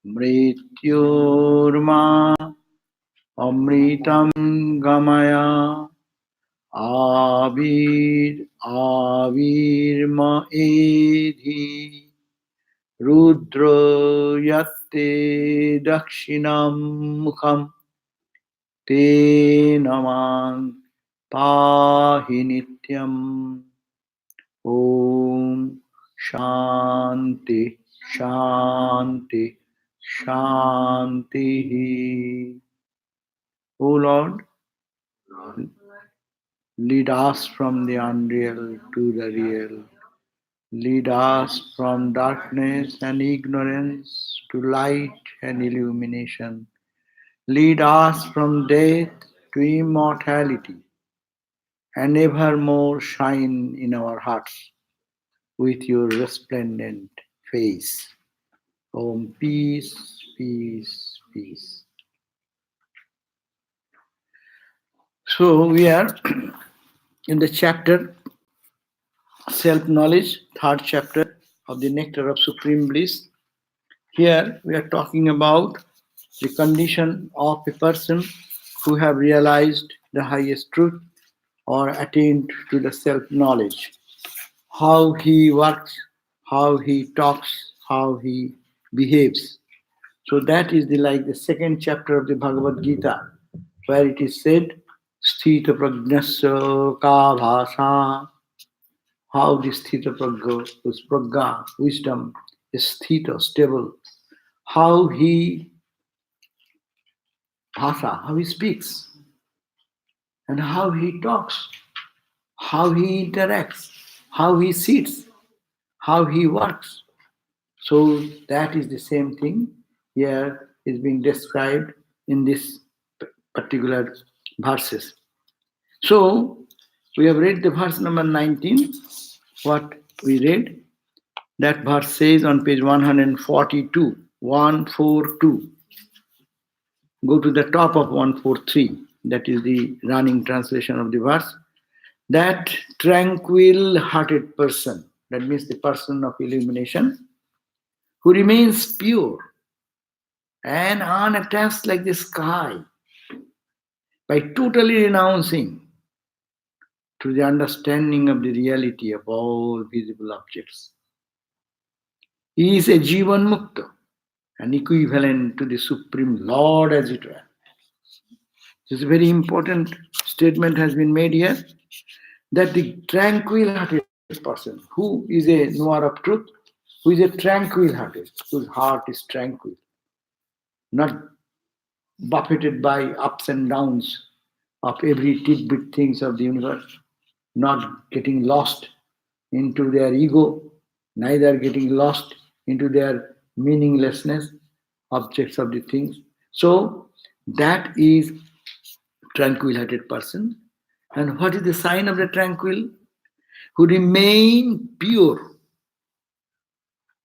Mrityorma amritam gamaya avirma edhi rudro yatte dakshinam mukham te naman pahi nityam. Om Shanti Shanti Shanti. O Lord, lead us from the unreal to the real. Lead us from darkness and ignorance to light and illumination. Lead us from death to immortality and evermore shine in our hearts with your resplendent face. Om, peace, peace, peace. So we are in the chapter Self-Knowledge, third chapter of the Nectar of Supreme Bliss. Here we are talking about the condition of a person who have realized the highest truth or attained to the self-knowledge. How he works, how he talks, how he behaves. So that is the second chapter of the Bhagavad Gita, where it is said, Sthita Pragnasya Ka Bhasa, how the Sthita Pragya, whose Pragya, wisdom, is Sthita, stable, how he Bhasa, how he speaks, and how he talks, how he interacts, how he sits, how he works. So that is the same thing here is being described in this particular verses. So we have read the verse number 19. What we read, that verse says on page 142, 142. Go to the top of 143. That is the running translation of the verse. That tranquil-hearted person, that means the person of illumination, who remains pure and unattached like the sky, by totally renouncing to the understanding of the reality of all visible objects. He is a Jivan Mukta, an equivalent to the Supreme Lord, as it were. This is a very important statement has been made here, that the tranquil-hearted person, who is a knower of truth, who is a tranquil-hearted, whose heart is tranquil, not buffeted by ups and downs of every tidbit things of the universe, not getting lost into their ego, neither getting lost into their meaninglessness, objects of the things. So that is tranquil-hearted person. And what is the sign of the tranquil? Who remain pure.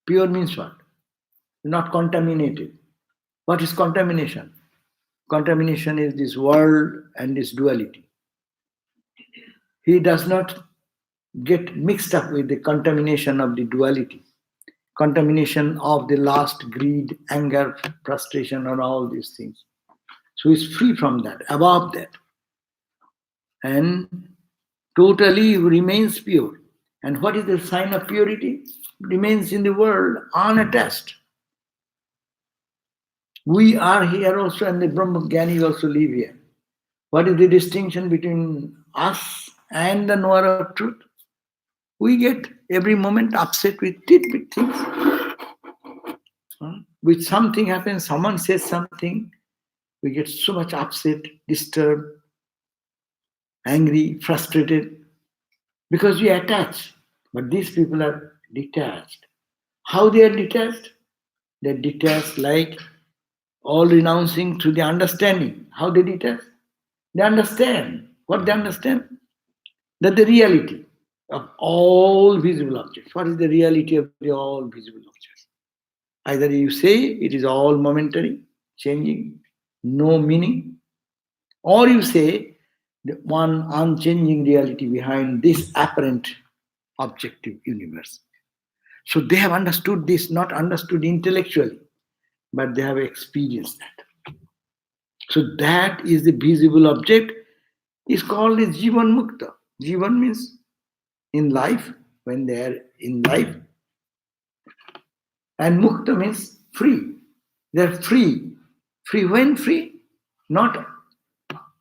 Pure means what? Not contaminated. What is contamination? Contamination is this world and this duality. He does not get mixed up with the contamination of the duality, contamination of the lust, greed, anger, frustration, and all these things. So he's free from that, above that. And totally remains pure. And what is the sign of purity? Remains in the world unattached. We are here also, and the Brahmagyanis also live here. What is the distinction between us and the knower of truth? We get every moment upset with tidbit things. With something happens, someone says something, we get so much upset, disturbed, angry, frustrated, because we attach. But these people are detached. How they are detached? They are detached like all renouncing through the understanding. How they detach? They understand. What they understand? That the reality of all visible objects. What is the reality of the all visible objects? Either you say it is all momentary, changing, no meaning, or you say the one unchanging reality behind this apparent objective universe. So they have understood this, not understood intellectually, but they have experienced that. So that is the visible object, is called as Jivan Mukta. Jivan means in life, when they are in life, and Mukta means free. They are free. Free when free? Not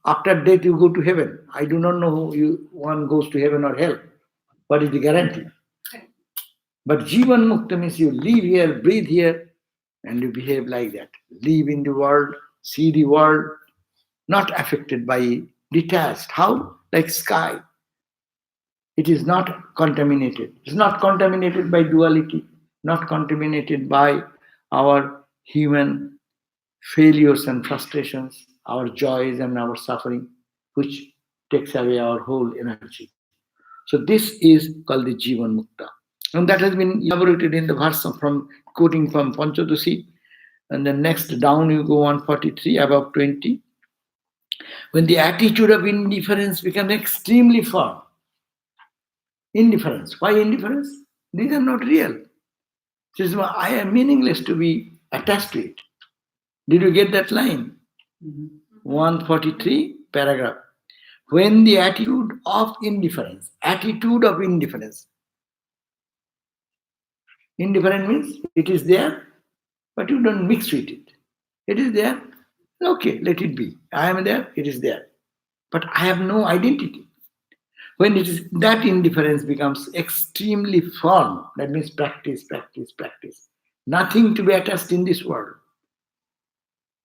after death you go to heaven. I do not know who one goes to heaven or hell. What is the guarantee? But Jivan Mukta means you live here, breathe here, and you behave like that. Live in the world, see the world, not affected by, detached. How? Like sky. It is not contaminated. It's not contaminated by duality, not contaminated by our human failures and frustrations, our joys and our suffering, which takes away our whole energy. So this is called the Jivan Mukta. And that has been elaborated in the verse from quoting from Panchadoshi. And then next down you go 143, above 20. When the attitude of indifference becomes extremely firm. Indifference. Why indifference? These are not real. This is why I am meaningless to be attached to it. Did you get that line? 143, paragraph. When the attitude of indifference. Indifferent means it is there, but you don't mix with it. It is there, okay, let it be. I am there, it is there. But I have no identity. When it is that indifference becomes extremely firm, that means practice, practice, practice. Nothing to be attached in this world.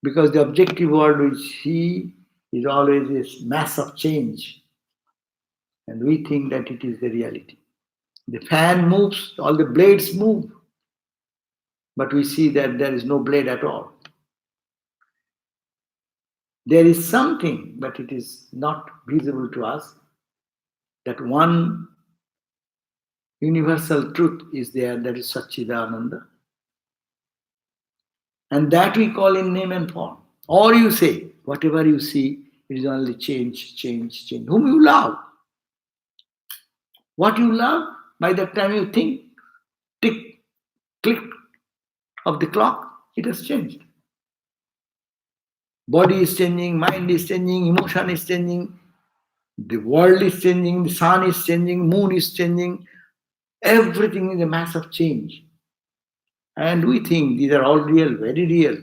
Because the objective world we see is always this mass of change. And we think that it is the reality. The fan moves, all the blades move. But we see that there is no blade at all. There is something, but it is not visible to us, that one universal truth is there, that is Satchidananda. And that we call in name and form. Or you say, whatever you see, it is only change, change, change. Whom you love. What you love, by the time you think, tick, click of the clock, it has changed. Body is changing, mind is changing, emotion is changing, the world is changing, the sun is changing, moon is changing. Everything is a mass of change. And we think these are all real, very real.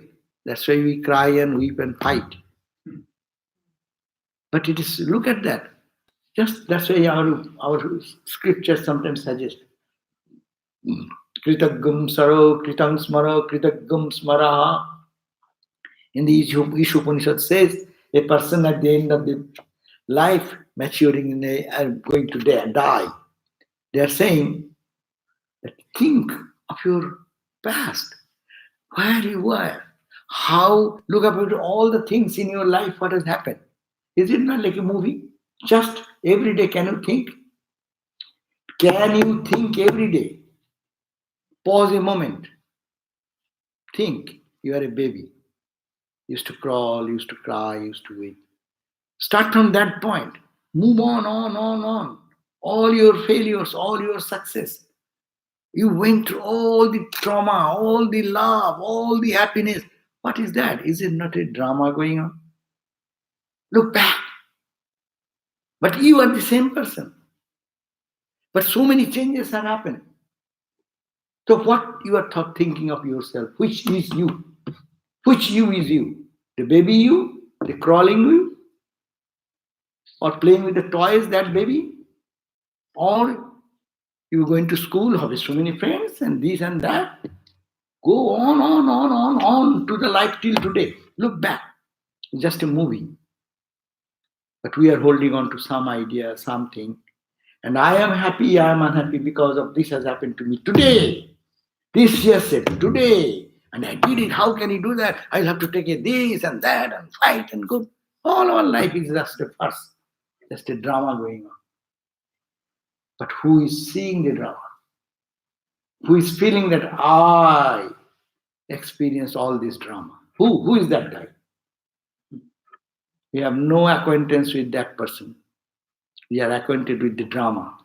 That's why we cry and weep and fight. But it is, look at that. Just that's why our scriptures sometimes suggest. Kritagam saro, kritang smara, kritagam smara. In the Isha Upanishad says, a person at the end of the life, maturing in going to die, they are saying that think of your past, where you were, how, look about all the things in your life, what has happened. Is it not like a movie? Just every day, can you think? Can you think every day? Pause a moment. Think, you are a baby. Used to crawl, used to cry, used to weep. Start from that point. Move on, on. All your failures, all your success. You went through all the trauma, all the love, all the happiness. What is that? Is it not a drama going on? Look back. But you are the same person. But so many changes have happened. So what you are thinking of yourself? Which is you? Which you is you? The baby you? The crawling you? Or playing with the toys, that baby? Or you going to school, have so many friends and this and that? Go on to the life till today. Look back. It's just a movie. But we are holding on to some idea, something. And I am happy, I am unhappy because of this has happened to me today. This yesterday, today. And I did it. How can you do that? I'll have to take a this and that and fight and go. All our life is just a farce. Just a drama going on. But who is seeing the drama? Who is feeling that I experienced all this drama? Who is that guy? We have no acquaintance with that person. We are acquainted with the drama.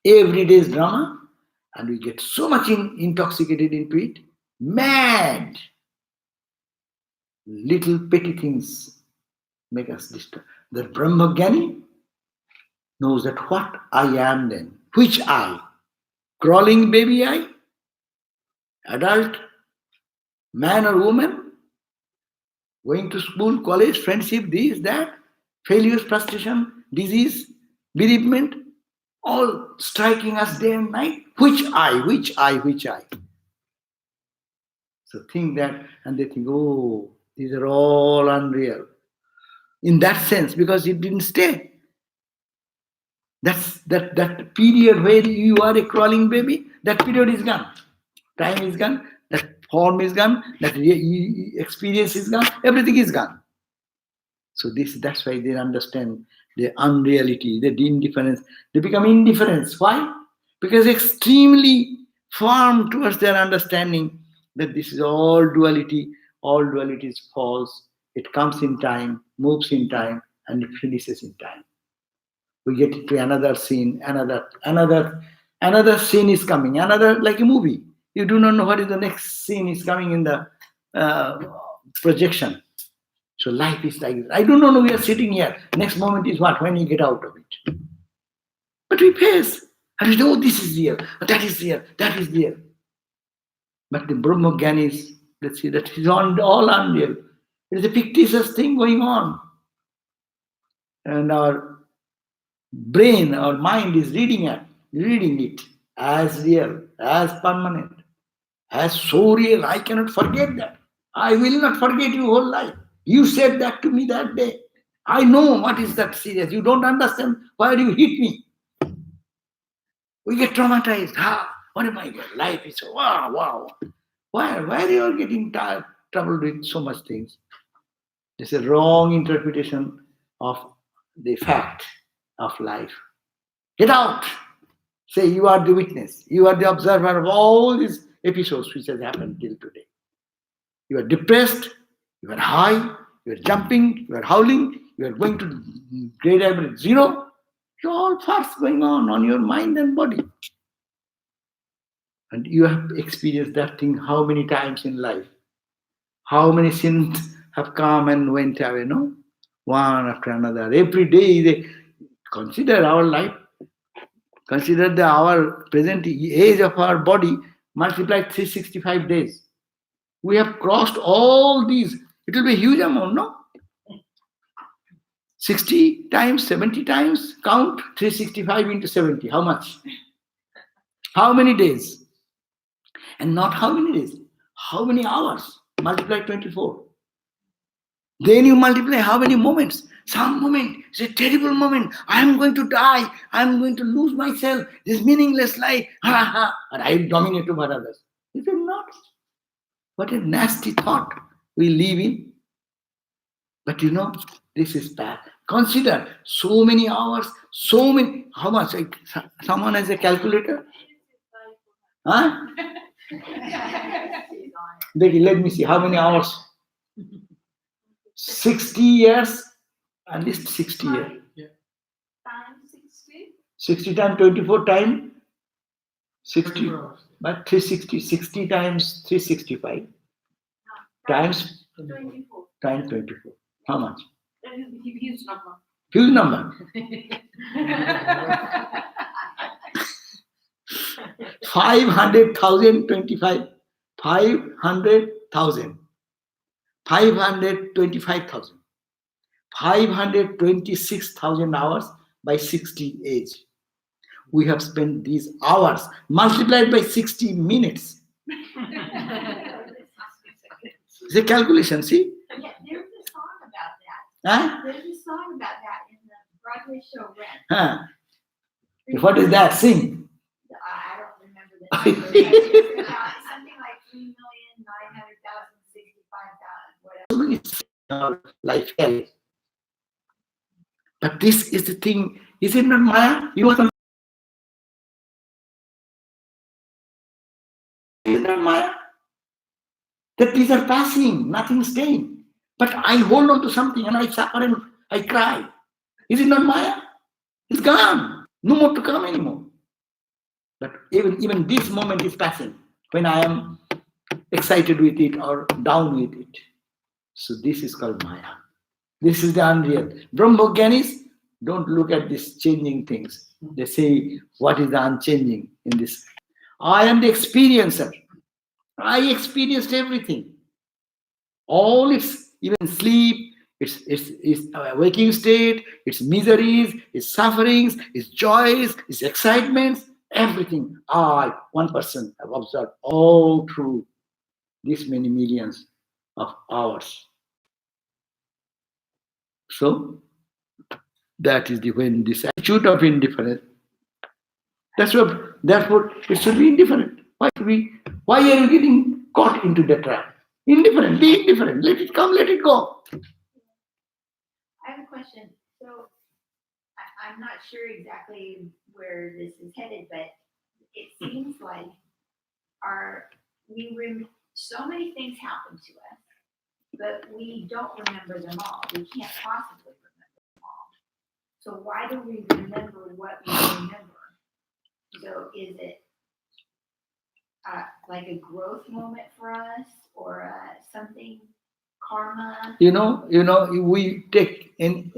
Every day's drama, and we get so much intoxicated into it. Mad. Little petty things make us disturb. The Brahmagani knows that what I am then. Which I? Crawling baby I? Adult? Man or woman? Going to school, college, friendship, this, that, failures, frustration, disease, bereavement, all striking us day and night. Which I, which I, which I? So think that, and they think, oh, these are all unreal. In that sense, because it didn't stay. That period where you are a crawling baby, that period is gone. Time is gone, that form is gone, that experience is gone, everything is gone. So that's why they understand the unreality, the indifference. They become indifference. Why? Because extremely firm towards their understanding that this is all duality is false. It comes in time, moves in time, and it finishes in time. We get into another scene, another scene is coming, another like a movie. You do not know what is the next scene is coming in the projection. So life is like this. I do not know we are sitting here. Next moment is what? When you get out of it. But we face. And we know this is real, that is real, that is real. But the Brahmagyanis, let's see, that is all unreal. It is a fictitious thing going on. And our brain, our mind is reading it as real, as permanent, as so real. I cannot forget that. I will not forget your whole life. You said that to me that day. I know what is that serious. You don't understand why you hit me. We get traumatized. What am I doing? Life is so wow. Why are you all getting troubled with so much things? This is a wrong interpretation of the fact of life. Get out. Say you are the witness. You are the observer of all these episodes which has happened till today. You are depressed. You are high. You are jumping. You are howling. You are going to grade average 0. It's all farce going on your mind and body. And you have experienced that thing how many times in life? How many sins have come and went away, no? One after another. Every day they consider our life, consider our present age of our body multiplied 365 days. We have crossed all these. It will be a huge amount, no? 60 times, 70 times, count 365 into 70. How much? How many days? And not how many days, how many hours? Multiply 24. Then you multiply how many moments. Some moment is a terrible moment. I am going to die. I am going to lose myself. This meaningless life. And I will dominate over others. Is it not? What a nasty thought we live in. But this is bad. Consider so many hours, so many. How much? Someone has a calculator? Huh? Let me see how many hours. 60 years, at least 60 years. Yeah. Times 60. 60 times 24 times 60, but 360, 60 times 365 times 24. times 24. How much? That is a huge number. Huge number. 500,000, 25, 500,000, 525,000, 526,000 hours by 60 age. We have spent these hours multiplied by 60 minutes. It's a calculation, see? Yeah, there's a song about that. Huh? There's a song about that in the Broadway show Rent. Huh? What is that? Sing. I don't remember the number. But it's about something like 3,900,065,000, whatever. Life hell. But this is the thing. Is it not Maya? You are is it not Maya? That these are passing, nothing staying. But I hold on to something and I suffer and I cry. Is it not Maya? It's gone. No more to come anymore. But even this moment is passing when I am excited with it or down with it. So this is called Maya. This is the unreal. Brahmogyanis don't look at these changing things. They say, what is the unchanging in this? I am the experiencer. I experienced everything. All its, even sleep, its waking state, its miseries, its sufferings, its joys, its excitements, everything. I, one person, have observed all through these many millions of hours. So that is the when this attitude of indifference. Therefore it should be indifferent. Why are you getting caught into the trap? Indifferent, be indifferent. Let it come, let it go. I have a question. So I'm not sure exactly where this is headed, but it seems like so many things happen to us, but we don't remember them all. We can't possibly remember them all. So why do we remember what we remember? So is it like a growth moment for us, or something karma? We take in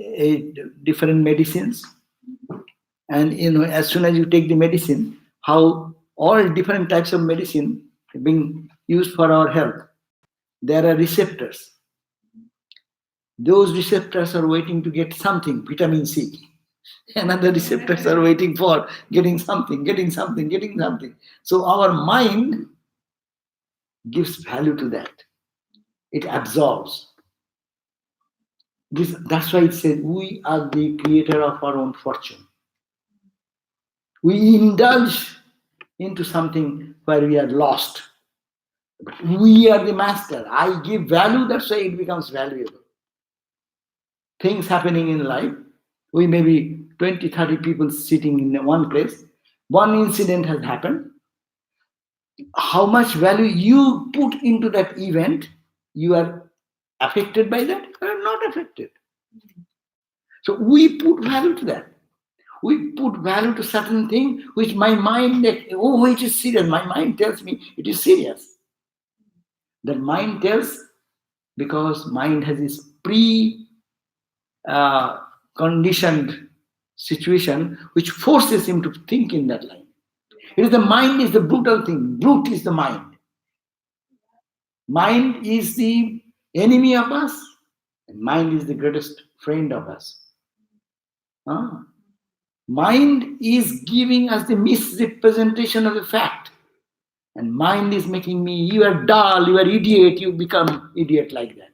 different medicines, and as soon as you take the medicine, how all different types of medicine being used for our health, there are receptors. Those receptors are waiting to get something, vitamin C. And other receptors are waiting for getting something, getting something, getting something. So our mind gives value to that. It absorbs. That's why it says we are the creator of our own fortune. We indulge into something where we are lost. But we are the master. I give value, that's why it becomes valuable. Things happening in life, we may be 20, 30 people sitting in one place. One incident has happened. How much value you put into that event, you are affected by that or not affected. So we put value to that. We put value to certain thing which my mind, oh, it is serious. My mind tells me it is serious. That mind tells, because mind has this conditioned situation which forces him to think in that line. It is the mind is the brutal thing. Brute is the mind. Mind is the enemy of us, and mind is the greatest friend of us. Mind is giving us the misrepresentation of the fact. And mind is making me, you are dull, you are idiot, you become idiot like that.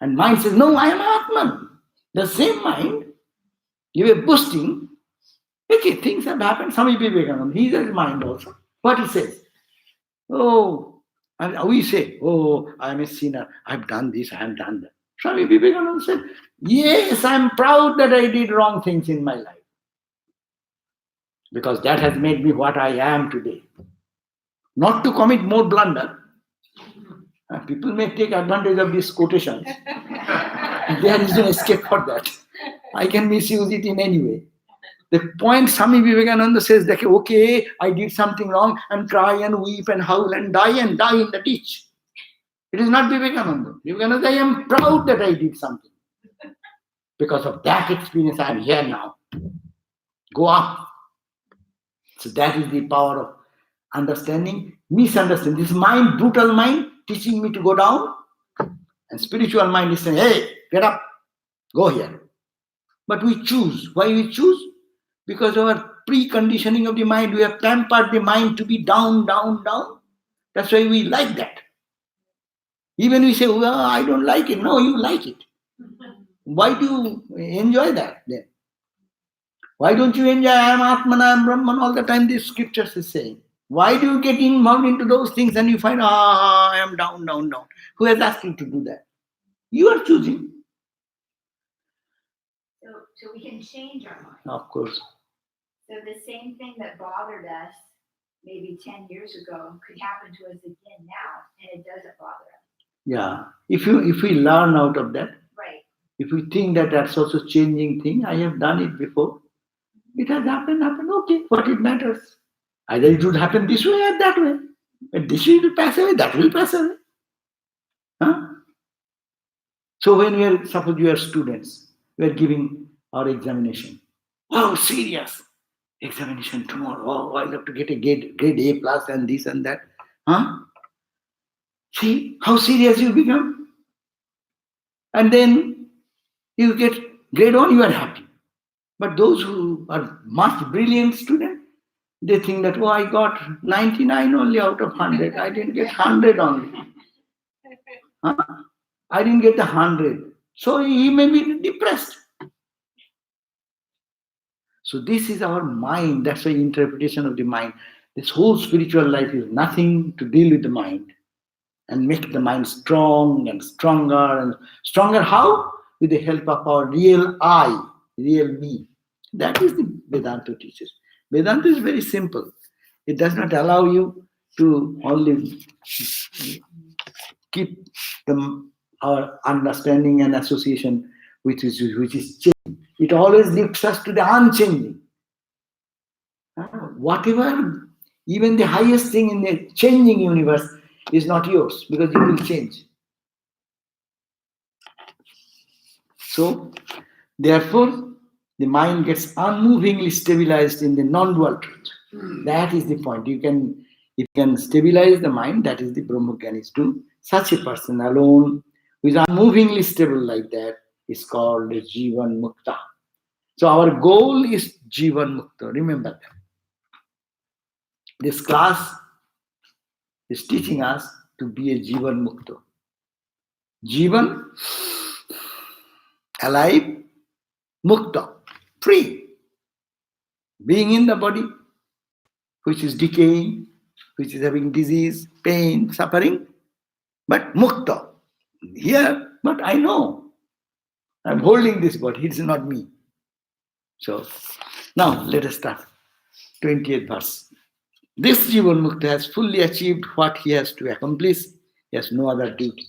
And mind says, no, I am Atman. The same mind, you are boasting. Okay, things have happened. Swami Vivekananda, he has mind also. What he says? Oh, and we say, oh, I am a sinner. I have done this, I have done that. Swami Vivekananda said, yes, I am proud that I did wrong things in my life. Because that has made me what I am today. Not to commit more blunder. People may take advantage of these quotations. There is no escape for that. I can misuse it in any way. The point Swami Vivekananda says that, okay, I did something wrong and cry and weep and howl and die in the ditch. It is not Vivekananda. Vivekananda, I am proud that I did something. Because of that experience, I am here now. Go up. So that is the power of understanding, misunderstanding. This mind, brutal mind, teaching me to go down. And spiritual mind is saying, hey, get up, go here. But we choose. Why we choose? Because of our preconditioning of the mind, we have pampered the mind to be down, down, down. That's why we like that. Even we say, well, I don't like it. No, you like it. Why do you enjoy that then? Why don't you enjoy I am Atman, I am Brahman all the time the scriptures is saying? Why do you get involved into those things and you find, I am down, down, down? Who has asked you to do that? You are choosing. So we can change our mind. Of course. So the same thing that bothered us maybe 10 years ago could happen to us again now, and it doesn't bother us. Yeah. If we learn out of that, right. If we think that that's also changing thing, I have done it before. It has happened, okay, what it matters. Either it would happen this way or that way. But this will pass away, that will pass away. Huh? So when we are, suppose we are students, we are giving our examination. Oh, serious examination tomorrow. Oh, I'll have to get a grade A plus and this and that. Huh? See how serious you become, and then you get grade one, you are happy. But those who are much brilliant students, they think that, oh, I got 99 only out of 100. I didn't get 100 only. Huh? I didn't get the 100. So he may be depressed. So this is our mind. That's why interpretation of the mind. This whole spiritual life is nothing to deal with the mind and make the mind strong and stronger and stronger. How? With the help of our real I, real me. That is the Vedanta teaches. Vedanta is very simple. It does not allow you to only keep our understanding and association which is changing. It always lifts us to the unchanging. Whatever, even the highest thing in the changing universe is not yours because it will change. So, therefore, the mind gets unmovingly stabilized in the non-dual truth. That is the point. If you can stabilize the mind, that is the Brahmagyanis do. Such a person alone who is unmovingly stable like that is called Jivan Mukta. So our goal is Jivan Mukta. Remember that. This class is teaching us to be a Jivan Mukta. Jivan, alive, Mukta, free, being in the body, which is decaying, which is having disease, pain, suffering, but Mukta. Here, but I know I'm holding this body, it's not me. So now let us start. 20th verse. This Jivan Mukta has fully achieved what he has to accomplish. He has no other duty.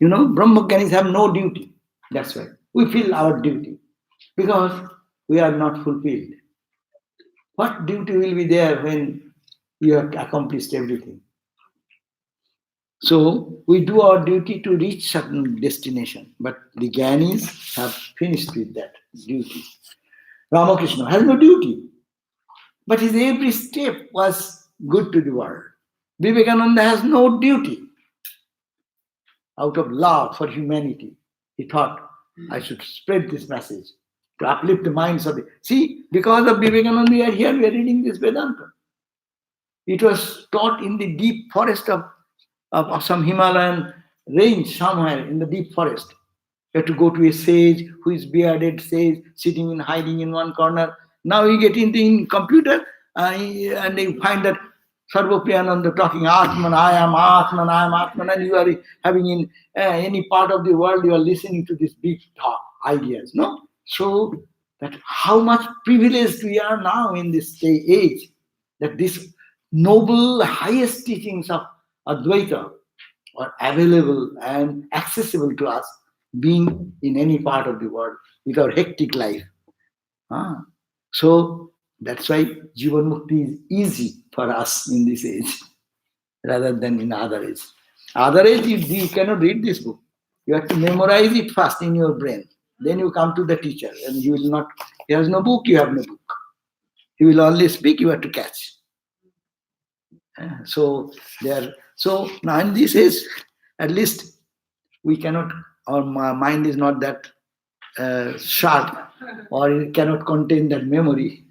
You know, Brahmagyanis have no duty. That's why we feel our duty because we are not fulfilled. What duty will be there when you have accomplished everything? So we do our duty to reach certain destination, but the Gyanis have finished with that duty. Ramakrishna has no duty, but his every step was good to the world. Vivekananda has no duty. Out of love for humanity, he thought, I should spread this message to uplift the minds of the. See, because of Vivekananda, we are here, we are reading this Vedanta. It was taught in the deep forest of some Himalayan range somewhere in the deep forest. You have to go to a sage who is bearded sage sitting in hiding in one corner. Now you get into in computer and you find that Sarvapriyananda talking Atman, I am Atman, I am Atman, and you are having in any part of the world you are listening to these big talk ideas. No, so that how much privileged we are now in this age that this noble highest teachings of Advaita are available and accessible to us being in any part of the world with our hectic life. Ah. So that's why Jivan Mukti is easy for us in this age rather than in other age. Other age, you cannot read this book. You have to memorize it first in your brain. Then you come to the teacher and he will not, he has no book, you have no book. He will only speak, you have to catch. So there. So now in this age, at least we cannot. Our mind is not that sharp, or it cannot contain that memory.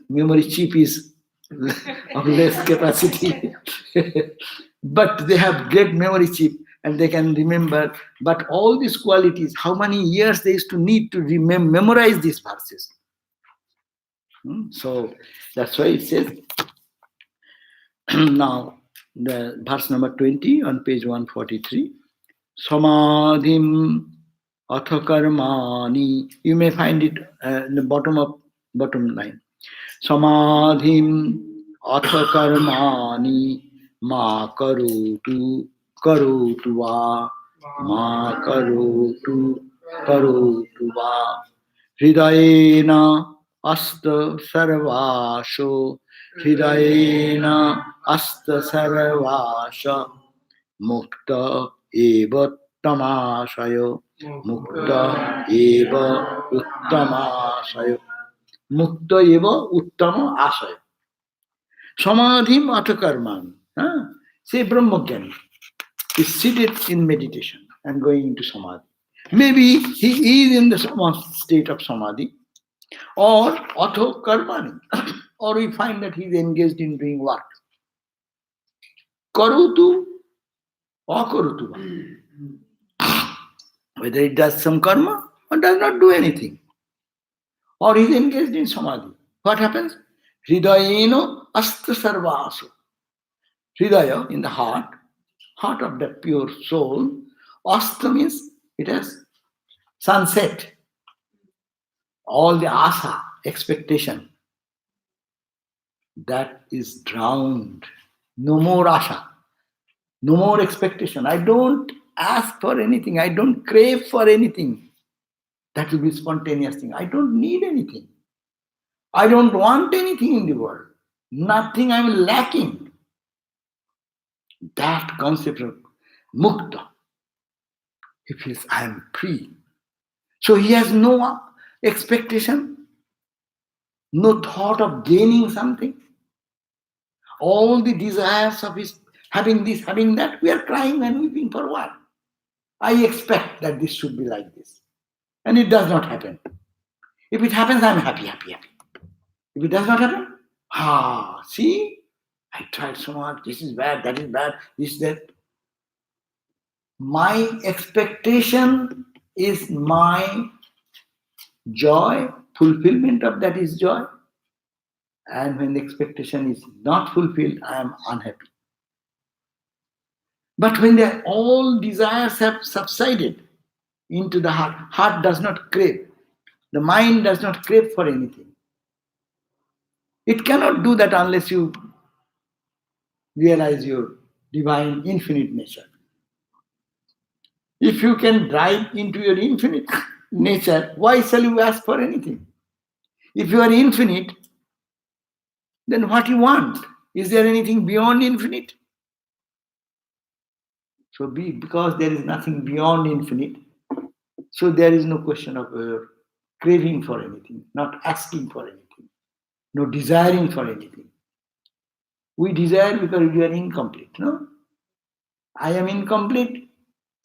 Memory chip is of less capacity, but they have great memory chip and they can remember. But all these qualities, how many years they used to need to memorize these verses? So that's why it says. Now, the verse number 20 on page 143. Samadhim athakarmani. You may find it in the bottom line. Samadhim athakarmani ma karotu va ma karotu va hridayena asta sarvasho hridayena asta sarvasha mukta eva uttamasayo. Mukta eva uttamasayo. Mukta eva uttama asayo. Samadhim atakarman. Say Brahmajnani is seated in meditation and going into samadhi. Maybe he is in the state of samadhi, or atho karmani, or we find that he is engaged in doing work. Karutu or karutu. Whether he does some karma or does not do anything, or he is engaged in samadhi. What happens? Hridayeno asta sarvasu. Hridaya in the heart of that pure soul. Asta means it has sunset. All the asa, expectation, that is drowned. No more asha, no more expectation. I don't ask for anything. I don't crave for anything. That will be spontaneous thing. I don't need anything. I don't want anything in the world. Nothing I'm lacking. That concept of mukta, he feels I am free. So he has no expectation, no thought of gaining something. All the desires of his having this, having that, we are crying and weeping for what? I expect that this should be like this. And it does not happen. If it happens, I'm happy, happy, happy. If it does not happen, see, I tried so much, this is bad, this, that. My expectation is my joy, fulfillment of that is joy. And when the expectation is not fulfilled, I am unhappy. But when all desires have subsided into the heart does not crave, the mind does not crave for anything. It cannot do that unless you realize your divine infinite nature. If you can drive into your infinite nature, why shall you ask for anything? If you are infinite, then what you want? Is there anything beyond infinite? So because there is nothing beyond infinite, so there is no question of craving for anything, not asking for anything, no desiring for anything. We desire because we are incomplete, no? I am incomplete.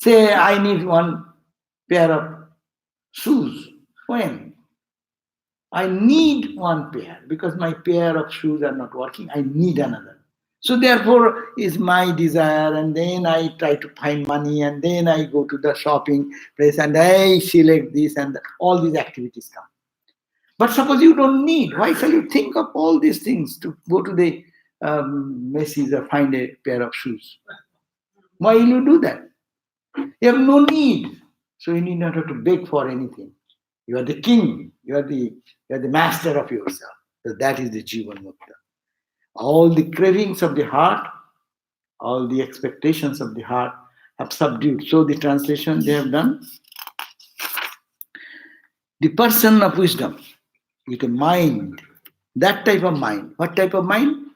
Say I need one pair of shoes. When? I need one pair because my pair of shoes are not working. I need another. So therefore is my desire, and then I try to find money, and then I go to the shopping place and I select this, and all these activities come. But suppose you don't need, why shall you think of all these things to go to the Macy's or find a pair of shoes? Why will you do that? You have no need. So you need not have to beg for anything. You are the king. You are the master of yourself. So that is the Jivan Mukta. All the cravings of the heart, all the expectations of the heart have subdued. So the translation they have done, the person of wisdom with a mind, that type of mind. What type of mind?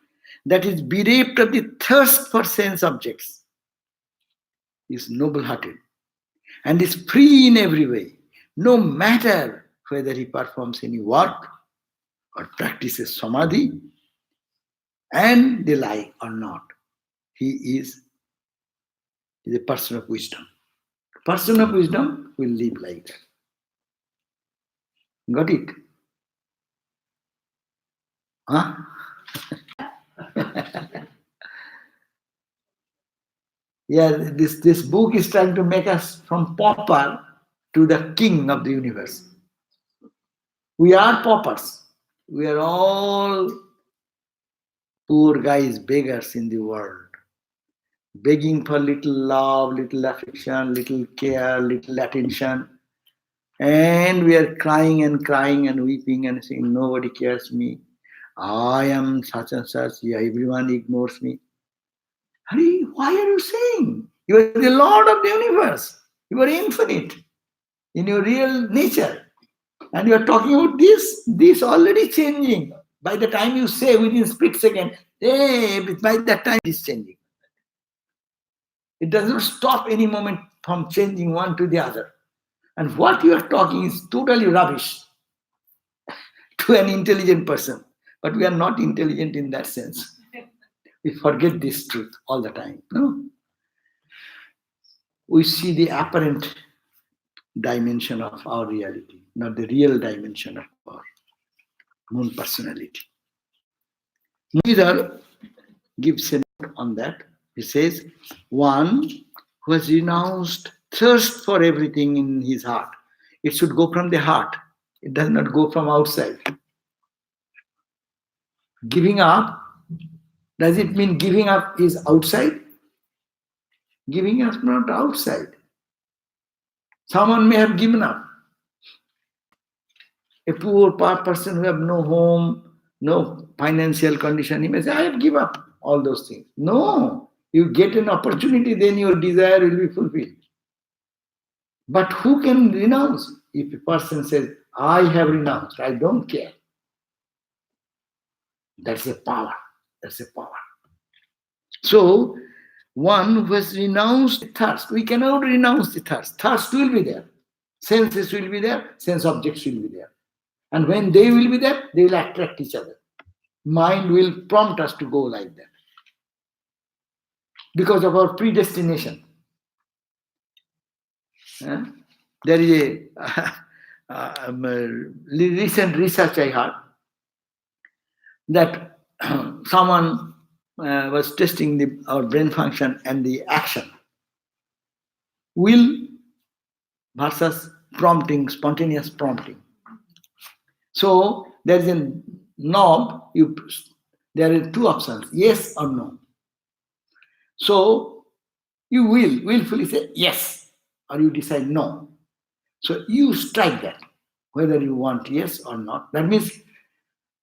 That is bereft of the thirst for sense objects, is noble-hearted, and is free in every way, no matter whether he performs any work or practices samadhi and the like or not. He is a person of wisdom. Person of wisdom will live like that. Got it? Huh? Yeah, this book is trying to make us from pauper to the king of the universe. We are paupers. We are all poor guys, beggars in the world, begging for little love, little affection, little care, little attention. And we are crying and weeping and saying, nobody cares me. I am such and such. Yeah, everyone ignores me. Hari, why are you saying? You are the Lord of the universe. You are infinite in your real nature. And you are talking about this already changing. By the time you say within split second, hey, by that time it is changing. It does not stop any moment from changing one to the other. And what you are talking is totally rubbish to an intelligent person. But we are not intelligent in that sense. We forget this truth all the time. No? We see the apparent dimension of our reality, not the real dimension of our own personality. Neither gives a note on that. He says, one who has renounced thirst for everything in his heart. It should go from the heart. It does not go from outside. Giving up, does it mean giving up is outside? Giving up is not outside. Someone may have given up. A poor person who have no home, no financial condition, he may say, I have given up all those things. No, you get an opportunity, then your desire will be fulfilled. But who can renounce? If a person says, I have renounced, I don't care. That's a power. That's a power. So, one who has renounced thirst, we cannot renounce the thirst. Thirst will be there. Senses will be there, sense objects will be there. And when they will be there, they will attract each other. Mind will prompt us to go like that because of our predestination. There is a recent research I heard that someone was testing our brain function and the action. Will versus prompting, spontaneous prompting. So there is a knob, there are two options, yes or no. So you willfully say yes, or you decide no. So you strike that, whether you want yes or not. That means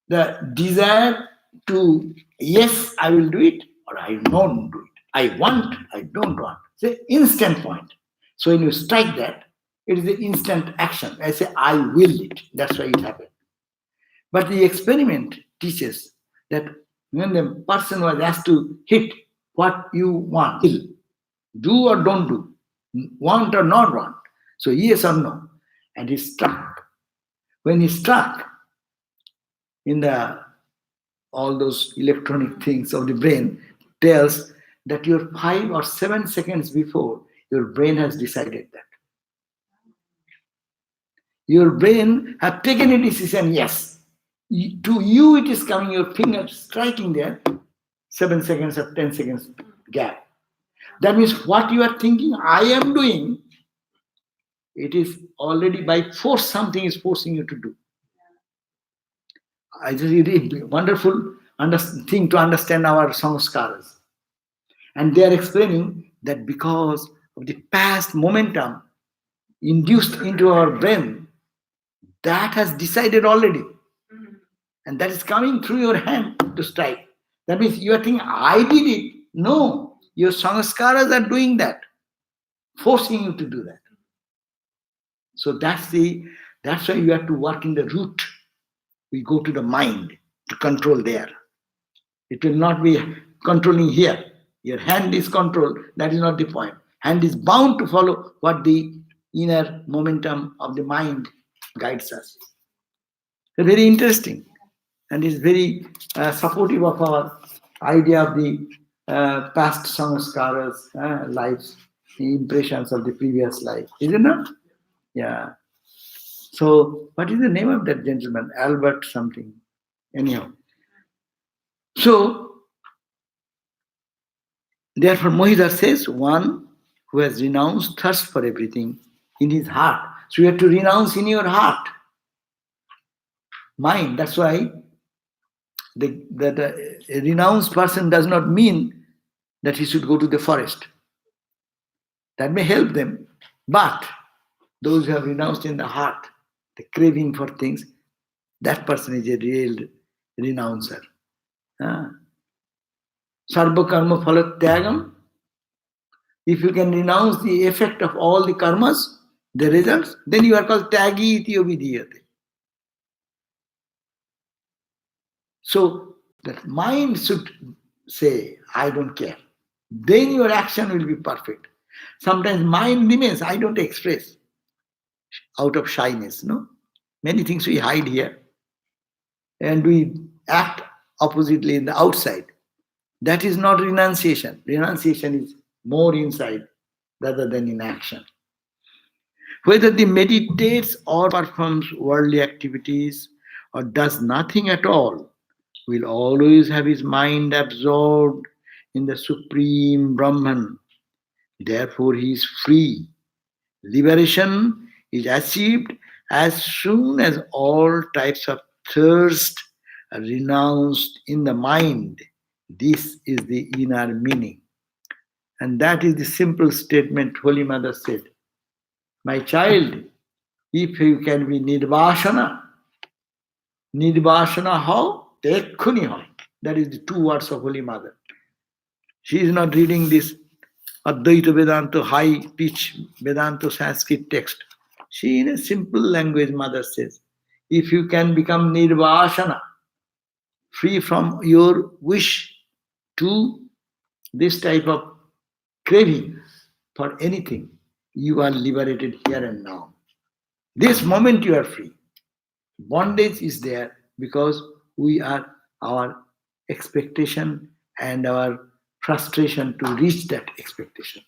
the desire to yes, I will do it, or I don't do it. I want, I don't want. It's an instant point. So when you strike that, it is the instant action. I say, I will it. That's why it happened. But the experiment teaches that when the person was asked to hit what you want, will, do or don't do, want or not want, so yes or no, and he struck. When he struck in the all those electronic things of the brain, tells that your 5 or 7 seconds before, your brain has decided that. Your brain has taken a decision, yes. To you, it is coming, your finger striking there, 7 seconds or 10 seconds gap. That means what you are thinking, I am doing, it is already by force, something is forcing you to do. I just really wonderful thing to understand our samskaras. And they are explaining that because of the past momentum induced into our brain, that has decided already. And that is coming through your hand to strike. That means you are thinking, I did it. No, your samskaras are doing that, forcing you to do that. So that's why you have to work in the root. We go to the mind to control there. It will not be controlling here. Your hand is controlled. That is not the point. Hand is bound to follow what the inner momentum of the mind guides us. So very interesting, and is very supportive of our idea of the past samskaras, lives, the impressions of the previous life. Isn't it? Yeah. So, what is the name of that gentleman? Albert something. Anyhow. So, therefore, Mohidar says, one who has renounced thirst for everything in his heart. So, you have to renounce in your heart. Mind. That's why a renounced person does not mean that he should go to the forest. That may help them. But those who have renounced in the heart, the craving for things, that person is a real renouncer. Sarva karma phala tyagam. If you can renounce the effect of all the karmas, the results, then you are called tyagi iti abhidhiyate. So that mind should say, I don't care. Then your action will be perfect. Sometimes mind remains, I don't express out of shyness, no? Many things we hide here and we act oppositely in the outside. That is not renunciation. Renunciation is more inside rather than in action. Whether the meditates or performs worldly activities or does nothing at all, will always have his mind absorbed in the supreme Brahman. Therefore, he is free. Liberation is achieved as soon as all types of thirst are renounced in the mind. This is the inner meaning. And that is the simple statement Holy Mother said. My child, if you can be Nirvashana, Nirvashana how? Tekhuni how. That is the two words of Holy Mother. She is not reading this Advaita Vedanta, high pitch Vedanta Sanskrit text. She, in a simple language, Mother says, if you can become Nirvashana, free from your wish to this type of craving for anything, you are liberated here and now. This moment you are free. Bondage is there because we are our expectation and our frustration to reach that expectation.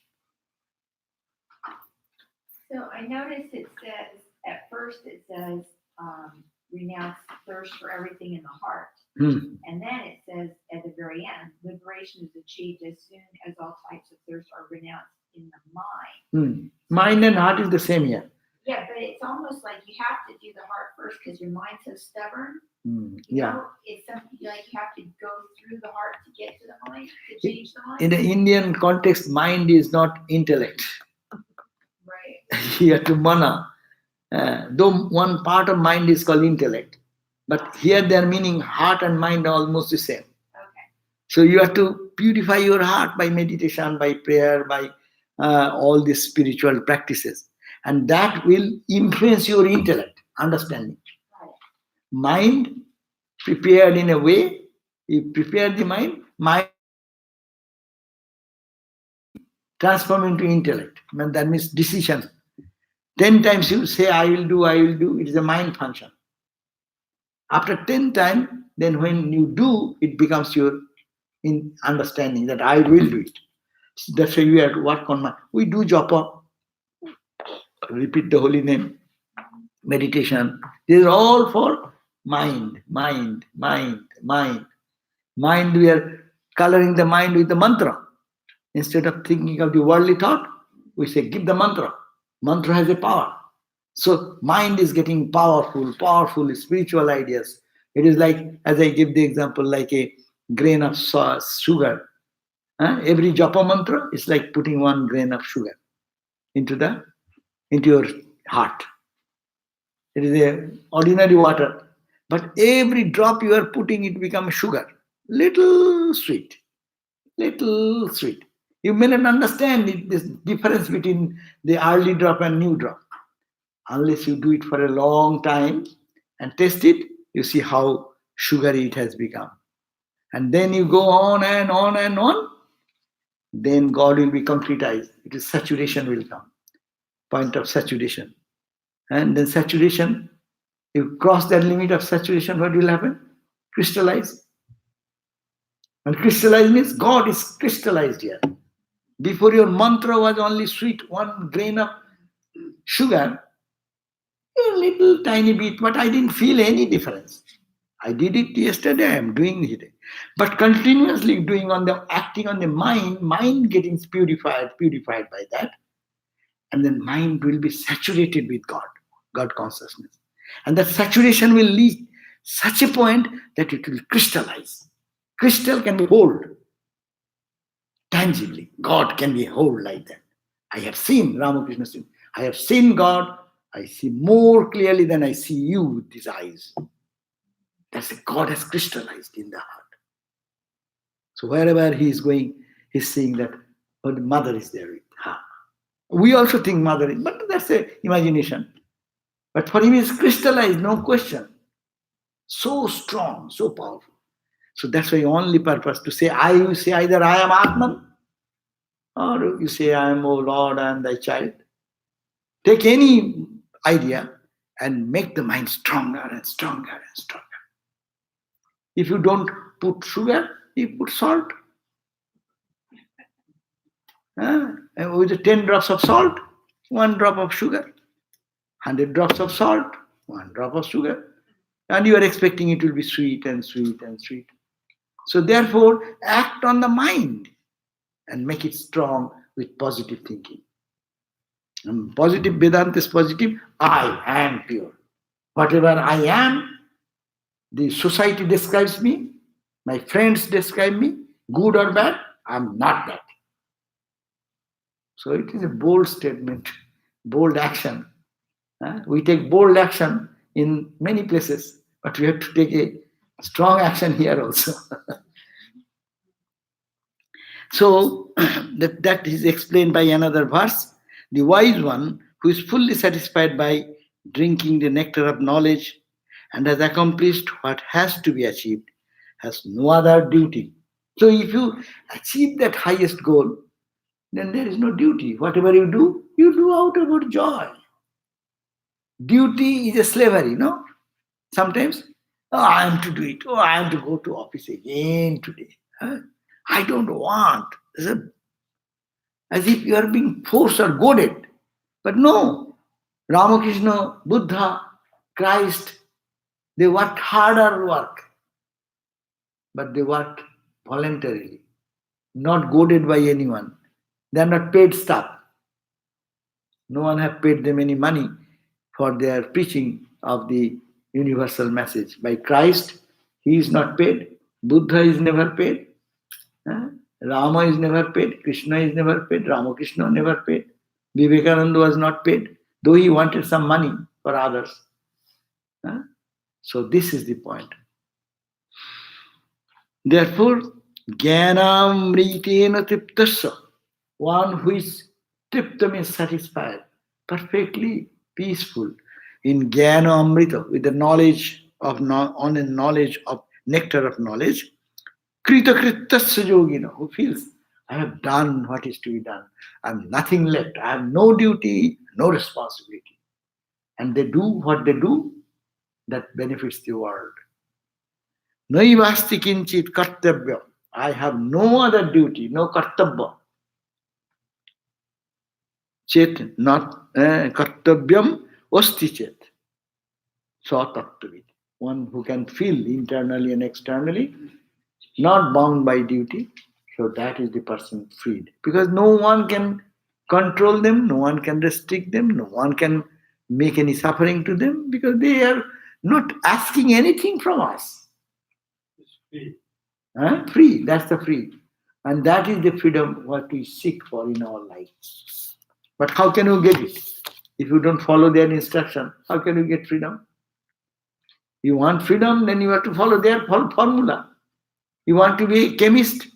So I noticed it says, at first it says, renounce thirst for everything in the heart. And then it says at the very end, liberation is achieved as soon as all types of thirst are renounced in the mind. Mind and heart is the same here. Yeah, but it's almost like you have to do the heart first because your mind's so stubborn. Yeah. Know, it's something like you have to go through the heart to get to the mind, to change the mind. In the Indian context, mind is not intellect. Right. You have to mana. Though one part of mind is called intellect, but here they are meaning heart and mind are almost the same. Okay. So you have to purify your heart by meditation, by prayer, by all these spiritual practices. And that will influence your intellect, understanding. Right. Mind prepared in a way, you prepare the mind transform into intellect. And that means decision. 10 times you say, I will do, it is a mind function. After 10 times, then when you do, it becomes your in understanding that I will do it. That's why we have to work on mind. We do japa, repeat the holy name, meditation. These are all for mind. Mind, we are coloring the mind with the mantra. Instead of thinking of the worldly thought, we say, give the mantra. Mantra has a power. So mind is getting powerful spiritual ideas. It is like, as I give the example, like a grain of sugar. Every japa mantra is like putting one grain of sugar into your heart. It is a ordinary water, but every drop you are putting, it becomes sugar. Little sweet. You may not understand this difference between the early drop and new drop. Unless you do it for a long time and test it, you see how sugary it has become. And then you go on and on and on, then God will be concretized. It is saturation will come, point of saturation. And then saturation, you cross that limit of saturation, what will happen? Crystallize. And crystallize means God is crystallized here. Before your mantra was only sweet, one grain of sugar, a little tiny bit, but I didn't feel any difference. I did it yesterday, I am doing it. But continuously acting on the mind getting purified by that. And then mind will be saturated with God consciousness. And that saturation will reach such a point that it will crystallize. Crystal can be held tangibly. God can be held like that. I have seen Ramakrishna saying, I have seen God. I see more clearly than I see you with these eyes. That's it. God has crystallized in the heart. So wherever he is going, he's seeing that the mother is there with her. We also think mother is, but that's an imagination. But for him, it's crystallized, no question. So strong, so powerful. So that's why only purpose to say, I, you say either I am Atman Or you say, I am, O Lord, I am thy child. Take any idea and make the mind stronger and stronger and stronger. If you don't put sugar, you put salt. And with the 10 drops of salt, 1 drop of sugar. 100 drops of salt, 1 drop of sugar. And you are expecting it will be sweet and sweet and sweet. So therefore, act on the mind and make it strong with positive thinking. And positive Vedanta is positive. I am pure. Whatever I am, the society describes me, my friends describe me, good or bad, I am not that. So it is a bold statement, bold action. We take bold action in many places, but we have to take a strong action here also. So that is explained by another verse. The wise one who is fully satisfied by drinking the nectar of knowledge and has accomplished what has to be achieved has no other duty. So if you achieve that highest goal, then there is no duty. Whatever you do out of joy. Duty is a slavery, no? Sometimes, oh, I am to do it. Oh, I am to go to office again today. Huh? I don't want. As if you are being forced or goaded. But no, Ramakrishna, Buddha, Christ, they worked harder work, but they worked voluntarily, not goaded by anyone. They are not paid staff. No one have paid them any money for their preaching of the universal message. By Christ, he is not paid. Buddha is never paid. Huh? Rama is never paid. Krishna is never paid. Ramakrishna never paid. Vivekananda was not paid, though he wanted some money for others. Huh? So this is the point. Therefore, Jnanamritena triptasya, one who is tripta means satisfied, perfectly peaceful in Jnana Amrita, with the knowledge of on a knowledge of nectar of knowledge, Krita Kritasya yogina, who feels I have done what is to be done. I have nothing left. I have no duty, no responsibility. And they do what they do that benefits the world. Naivasti kinchit kartavya. I have no other duty, no kartavya. Chet not kartavyam osti chet. Swatattvavid. One who can feel internally and externally, not bound by duty. So that is the person freed. Because no one can control them, no one can restrict them, no one can make any suffering to them because they are not asking anything from us. It's free. Free, that's the free. And that is the freedom what we seek for in our life. But how can you get it? If you don't follow their instruction, how can you get freedom? You want freedom, then you have to follow their formula. You want to be a chemist,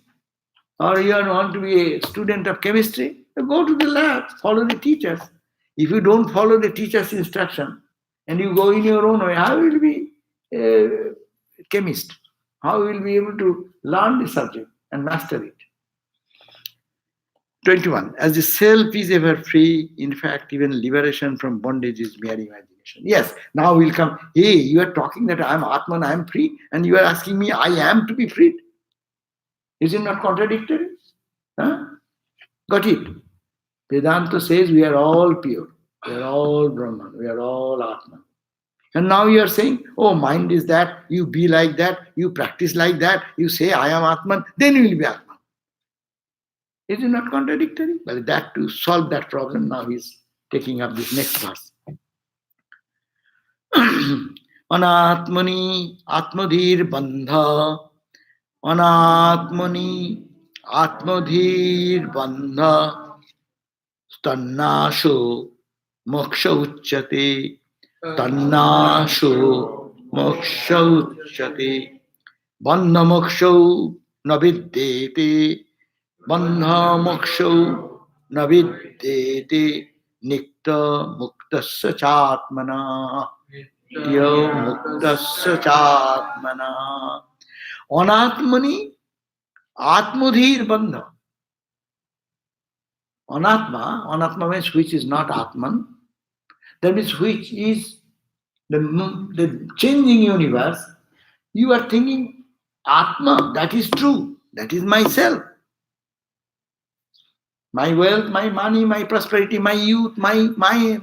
or you want to be a student of chemistry, go to the lab, follow the teachers. If you don't follow the teacher's instruction and you go in your own way, how will you be a chemist? How will you be able to learn the subject and master it? 21. As the self is ever free, in fact, even liberation from bondage is mere imagination. Yes, now we'll come. Hey, you are talking that I am Atman, I am free, and you are asking me, I am to be freed. Is it not contradictory? Huh? Got it? Vedanta says we are all pure, we are all Brahman, we are all Atman. And now you are saying, oh, mind is that, you be like that, you practice like that, you say I am Atman, then you will be Atman. Is it not contradictory? Well, that to solve that problem, now he is taking up this next verse. Anatmani atmadhir bandha, anatmani atmadhir bandha, tannasho moksha uchyate, tannasho moksha uchyate, bandha moksha navidyete, bandha moksha navidyete, nikta muktasya chatmana. Muktasya chatmana. Anatmani atmadhir bandha. Anatma means which is not Atman. That means which is the changing universe. You are thinking Atma, that is true, that is myself. My wealth, my money, my prosperity, my youth, my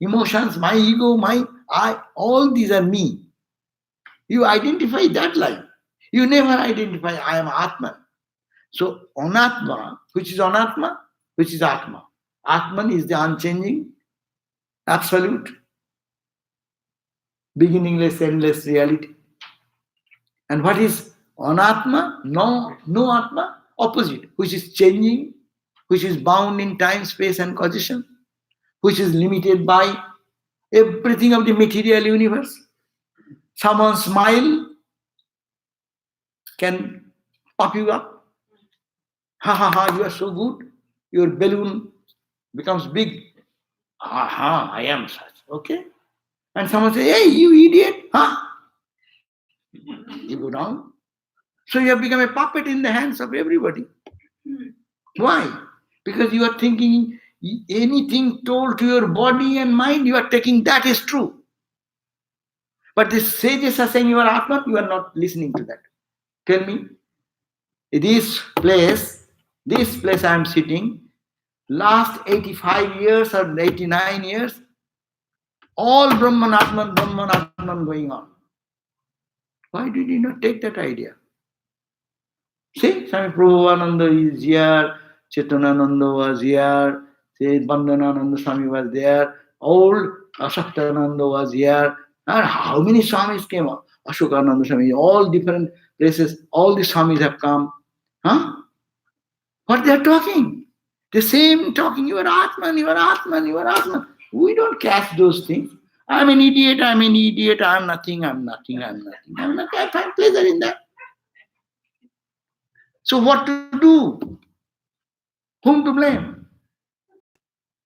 emotions, my ego, my I, all these are me. You identify that life. You never identify I am Atman. So Anatma, which is Anatma, which is Atma. Atman is the unchanging, absolute, beginningless, endless reality. And what is Anatma? No Atma, opposite, which is changing, which is bound in time, space, and causation, which is limited by everything of the material universe. Someone's smile can pop you up. Ha ha ha, you are so good. Your balloon becomes big. Ha ha, I am such. Okay? And someone says, hey, you idiot. Huh? You go down. So you have become a puppet in the hands of everybody. Why? Because you are thinking anything told to your body and mind, you are taking that is true. But the sages are saying you are Atman, you are not listening to that. Tell me, this place I am sitting, last 85 years or 89 years, all Brahman Atman going on. Why did you not take that idea? See, Swami Prabhupada is here, Chetanananda was here, say Bandanananda Swami was there, old Asaktananda was here, and how many Swamis came up? Ashokananda Swami, all different places, all the Swamis have come. Huh? What they are talking? The same talking, you are Atman, you are Atman, you are Atman. We don't catch those things. I'm an idiot, I'm nothing, I'm nothing. I find pleasure in that. So what to do? Whom to blame?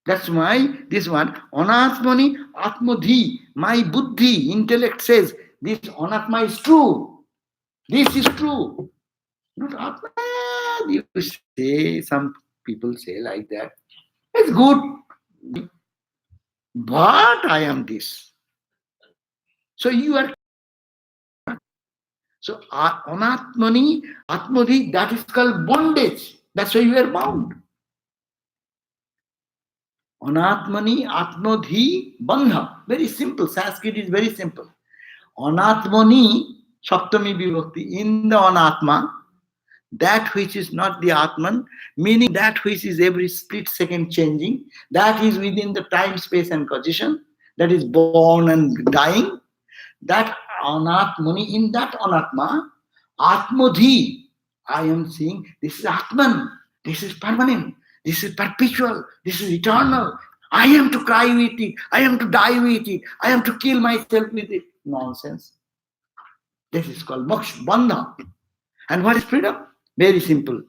That's why this one, Anatmani Atmadhi, my buddhi, intellect says, this Anatma is true. This is true. Not Atma. You say, some people say like that. It's good. But I am this. So you are. So Anatmani, Atmadhi, that is called bondage. That's why you are bound. Anatmani, Atmadhi, Bandha. Very simple. Sanskrit is very simple. Anatmani, Saptami Vibhakti. In the Anatma, that which is not the Atman, meaning that which is every split second changing, that is within the time, space, and causation, that is born and dying, that Anatmani, in that Anatma, Atmadhi, I am seeing this is Atman, this is permanent, this is perpetual, this is eternal. I am to cry with it, I am to die with it, I am to kill myself with it. Nonsense. This is called moksha, bandha. And what is freedom? Very simple.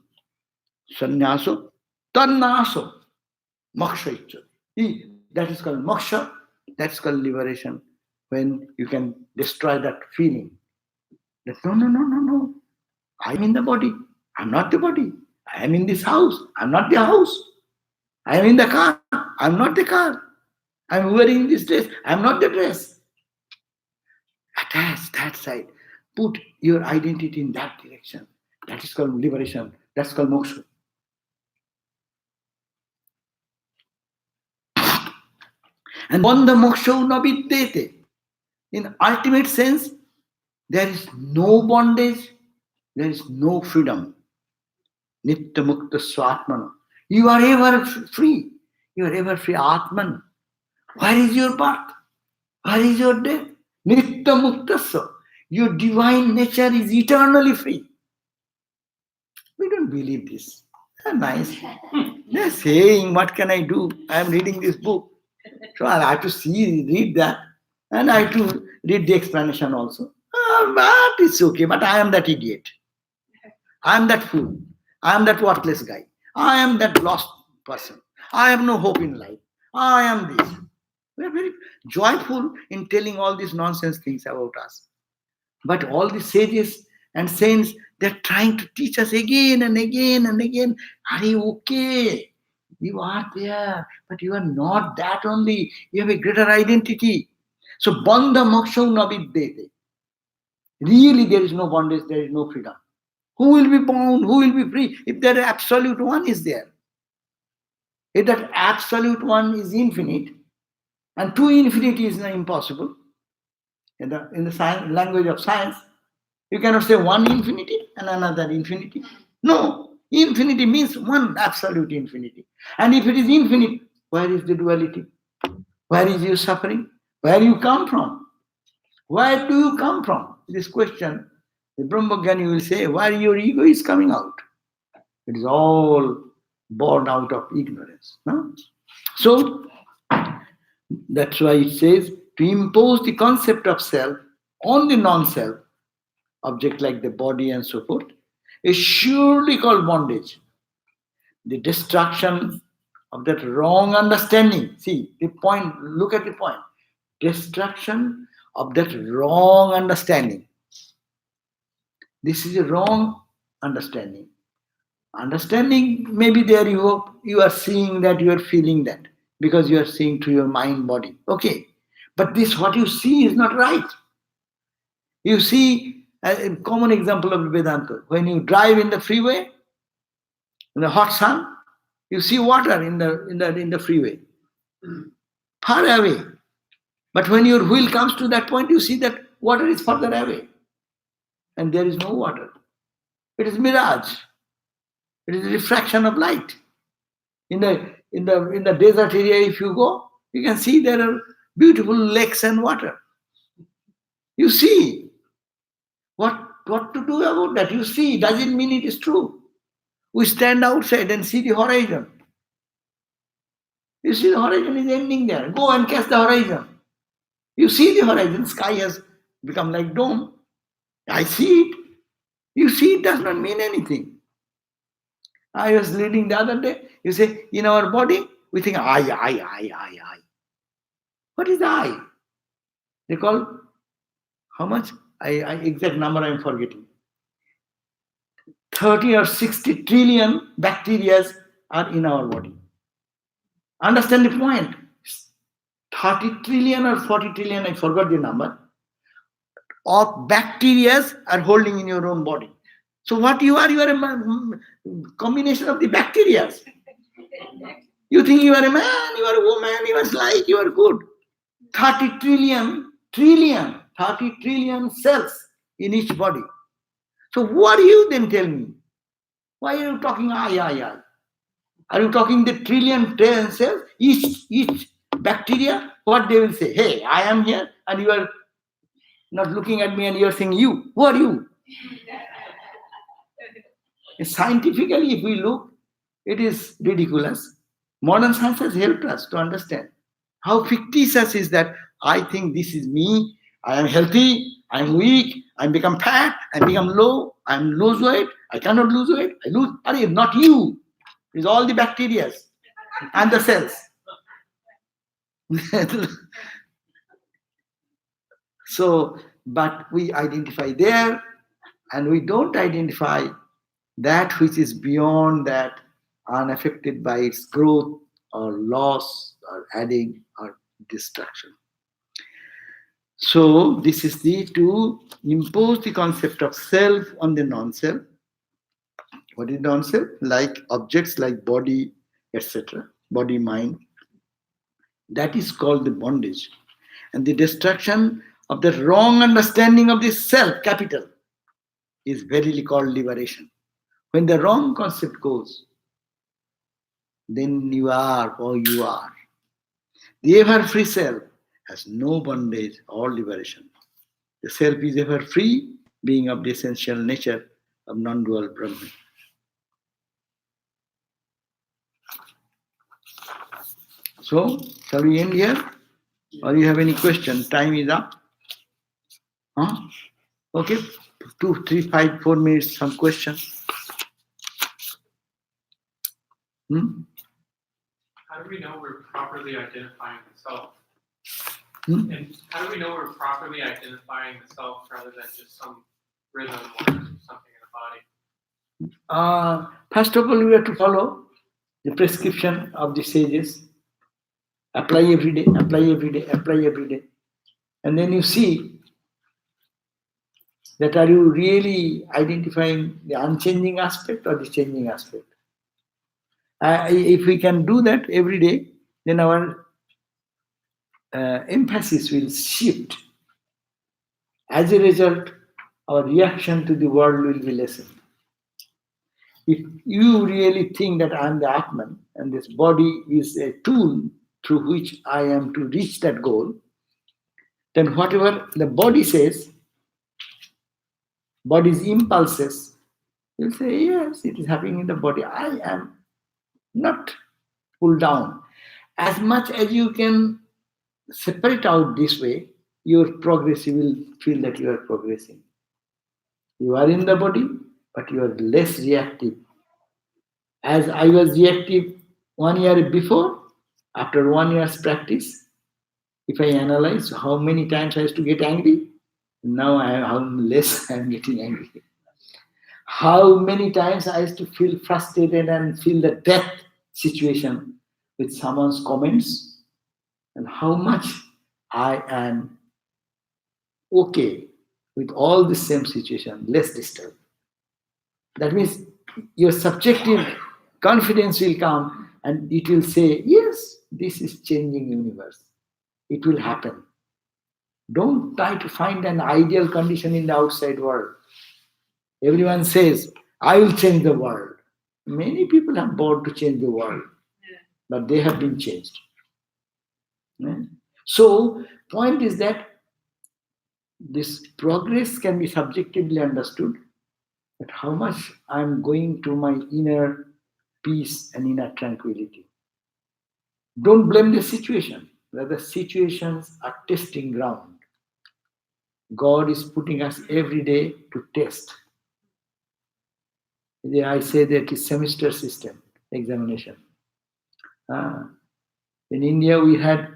Sannyaso, tannaso, moksha ichya. That is called moksha, that's called liberation. When you can destroy that feeling. That no. I'm in the body. I'm not the body. I am in this house. I'm not the house. I am in the car. I'm not the car. I'm wearing this dress. I'm not the dress. Attach that side. Put your identity in that direction. That is called liberation. That's called moksha. And bandha moksha na vidyate. In ultimate sense, there is no bondage, there is no freedom. Nitya mukta swatmana. You are ever free. You are ever free. Atman. Where is your birth? Where is your death? Nitya muktasya. Your divine nature is eternally free. We don't believe this. They're nice. They're saying, what can I do? I am reading this book. So I have to read that. And I have to read the explanation also. But it's okay. But I am that idiot. I am that fool. I am that worthless guy. I am that lost person. I have no hope in life. I am this. We are very joyful in telling all these nonsense things about us. But all the sages and saints, they're trying to teach us again and again and again. Are you okay? You are there, but you are not that only. You have a greater identity. So bandha moksha navidyate. Really, there is no bondage, there is no freedom. Who will be bound? Who will be free? If that absolute one is there, if that absolute one is infinite, and two infinity is impossible, in the science, language of science, you cannot say one infinity and another infinity. No, infinity means one absolute infinity. And if it is infinite, where is the duality? Where is your suffering? Where you come from? Where do you come from? This question, the Brahmajnani will say, where your ego is coming out. It is all born out of ignorance. No? So, that's why it says to impose the concept of self on the non self, object like the body and so forth, is surely called bondage. The destruction of that wrong understanding. See, the point, look at the point. Destruction of that wrong understanding. This is a wrong understanding. Understanding maybe there you are seeing that, you are feeling that, because you are seeing through your mind body. Okay. But this what you see is not right. You see a common example of Vedanta. When you drive in the freeway, in the hot sun, you see water in the freeway. Far away. But when your wheel comes to that point, you see that water is further away. And there is no water. It is mirage. It is a refraction of light. In the desert area, if you go, you can see there are beautiful lakes and water. You see what to do about that. You see, doesn't mean it is true. We stand outside and see the horizon. You see the horizon is ending there. Go and catch the horizon. You see the horizon, sky has become like dome. I see it. You see it does not mean anything. I was reading the other day, you say, in our body, we think I. What is the I? They call, how much? Exact number I am forgetting. 30 or 60 trillion bacteria are in our body. Understand the point? 30 trillion or 40 trillion, I forgot the number, of bacteria are holding in your own body. So what you are a combination of the bacteria. You think you are a man, you are a woman, you are like, you are good. 30 trillion cells in each body. So what do you then tell me? Why are you talking I? Are you talking the trillion cells? Each bacteria, what they will say? Hey, I am here, and you are not looking at me and you are saying you. Who are you? Scientifically, if we look, it is ridiculous. Modern science has helped us to understand how fictitious is that. I think this is me. I am healthy. I am weak. I become fat. I become low. I lose weight. I cannot lose weight. I lose. Not you. It's all the bacteria and the cells. So, but we identify there, and we don't identify that which is beyond that, unaffected by its growth or loss or adding or destruction. So this is to impose the concept of self on the non-self. What is non-self? Like objects like body, etc. Body, mind. That is called the bondage. And the destruction of the wrong understanding of the self, capital, is verily called liberation. When the wrong concept goes, then you are or you are. The ever-free self has no bondage or liberation. The self is ever free, being of the essential nature of non-dual Brahman. So, shall we end here? Or you have any question? Time is up. Huh? Okay, 2, 3, 5, 4 minutes, some questions. How do we know we're properly identifying the self? Hmm? And how do we know we're properly identifying the self rather than just some rhythm or something in the body? First of all, we have to follow the prescription of the sages. Apply every day, apply every day, apply every day. And then you see that are you really identifying the unchanging aspect or the changing aspect. If we can do that every day, then our emphasis will shift. As a result, our reaction to the world will be lessened. If you really think that I am the Atman and this body is a tool through which I am to reach that goal, then whatever the body says, body's impulses, you'll say, yes, it is happening in the body. I am not pulled down. As much as you can separate out this way, your progress, you will feel that you are progressing. You are in the body, but you are less reactive. As I was reactive 1 year before, after 1 year's practice, if I analyze how many times I used to get angry, now how less I am getting angry. How many times I used to feel frustrated and feel the death situation with someone's comments, and how much I am okay with all the same situation, less disturbed. That means your subjective confidence will come and it will say, yes, this is changing universe. It will happen. Don't try to find an ideal condition in the outside world. Everyone says, I will change the world. Many people have born to change the world, but they have been changed. Yeah? So, point is that this progress can be subjectively understood, but how much I am going to my inner peace and inner tranquility. Don't blame the situation. Rather, situations are testing ground. God is putting us every day to test. I say that is semester system examination. In India, we had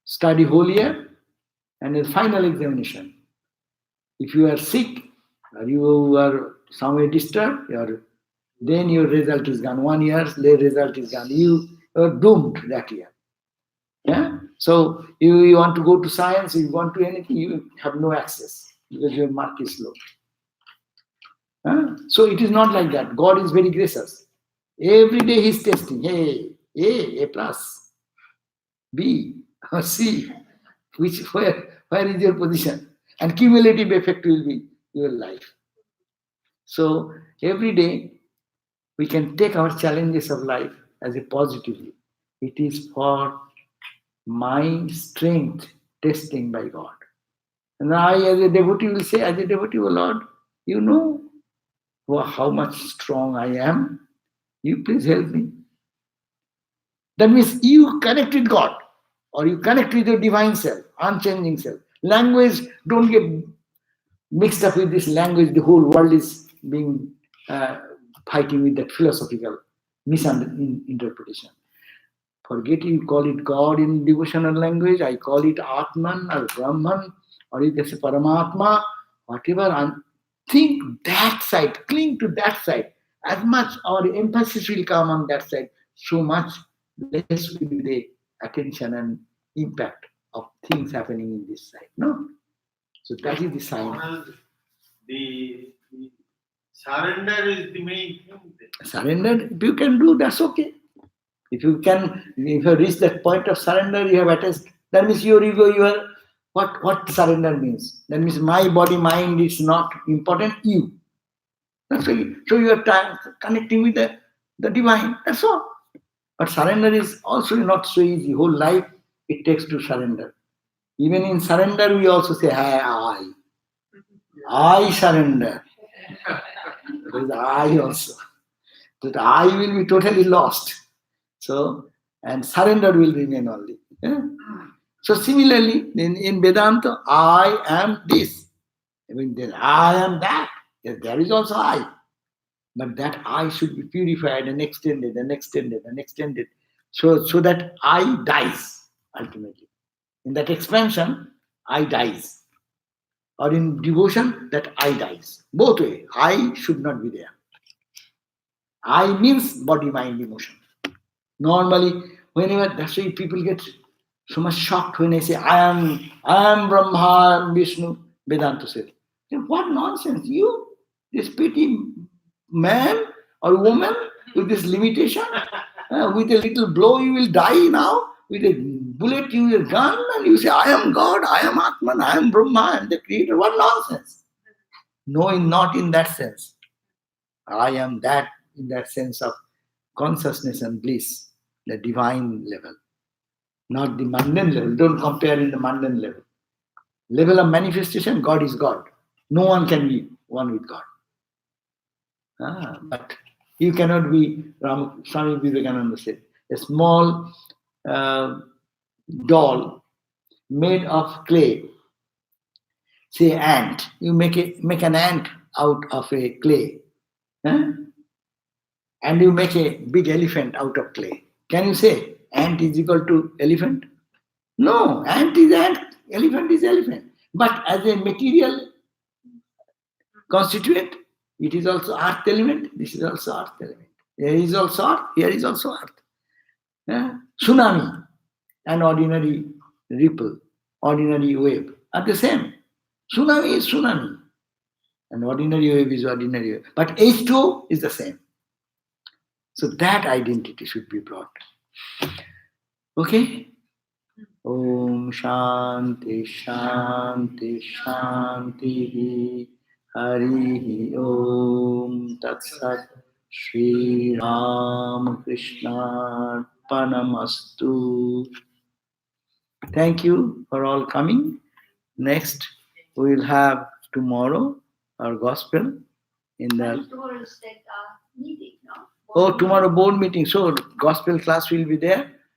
study whole year and a final examination. If you are sick or you are somewhere disturbed, then your result is gone. 1 year's result is gone. You are doomed that year. Yeah. So you want to go to science, you want to anything, you have no access because your mark is low. So it is not like that. God is very gracious. Every day He's testing. Hey, A plus, B or C. Where is your position? And cumulative effect will be your life. So every day we can take our challenges of life as a positively. It is for my strength testing by God. And I, as a devotee, will say, as a devotee, oh Lord, you know how much strong I am. You please help me. That means you connect with God or you connect with your divine self, unchanging self. Language, don't get mixed up with this language. The whole world is being fighting with that philosophical misinterpretation. Forget you call it God in devotional language. I call it Atman or Brahman or you can say Paramatma, whatever. And think that side, cling to that side. As much our emphasis will come on that side, so much less will be the attention and impact of things happening in this side. No? So that is the sign. The surrender is the main thing. Surrender, if you can do, that's okay. If you reach that point of surrender, you have attached. That means your ego, what surrender means. That means my body, mind is not important. You. That's why. So you are connecting with the divine. That's all. But surrender is also not so easy. Whole life it takes to surrender. Even in surrender, we also say, "Hey, I surrender." There is I also. That I will be totally lost. So, and surrender will remain only. Yeah? So similarly, in Vedanta, I am this. I mean, then I am that. Yes, there is also I. But that I should be purified and extended and extended and extended. So that I dies ultimately. In that expansion, I dies. Or in devotion, that I dies. Both way. I should not be there. I means body, mind, emotion. Normally, whenever that's why people get so much shocked when I say I am Brahma, I am Vishnu. Vedanta says, what nonsense! You, this petty man or woman with this limitation, with a little blow you will die now. With a bullet you will gun, and you say, I am God, I am Atman, I am Brahma, I am the creator. What nonsense! No, not in that sense. I am that in that sense of consciousness and bliss, the divine level, not the mundane level. Don't compare in the mundane level. Level of manifestation, God is God. No one can be one with God. But you cannot be, Swami Vivekananda said, a small doll made of clay, say ant. You make an ant out of a clay. Huh? And you make a big elephant out of clay. Can you say ant is equal to elephant? No, ant is ant, elephant is elephant. But as a material constituent, it is also earth element, this is also earth element. Here is also earth, here is also earth. Tsunami and ordinary ripple, ordinary wave are the same. Tsunami is tsunami. And ordinary wave is ordinary wave. But H2O is the same. So that identity should be brought. Okay? Om Shanti Shanti Shanti Hari Om Tat Sat Shri Ram Krishna Panamastu. Thank you for all coming. Next, we will have tomorrow our gospel in the. Tomorrow's meeting, no? Oh, tomorrow board meeting. So gospel class will be there.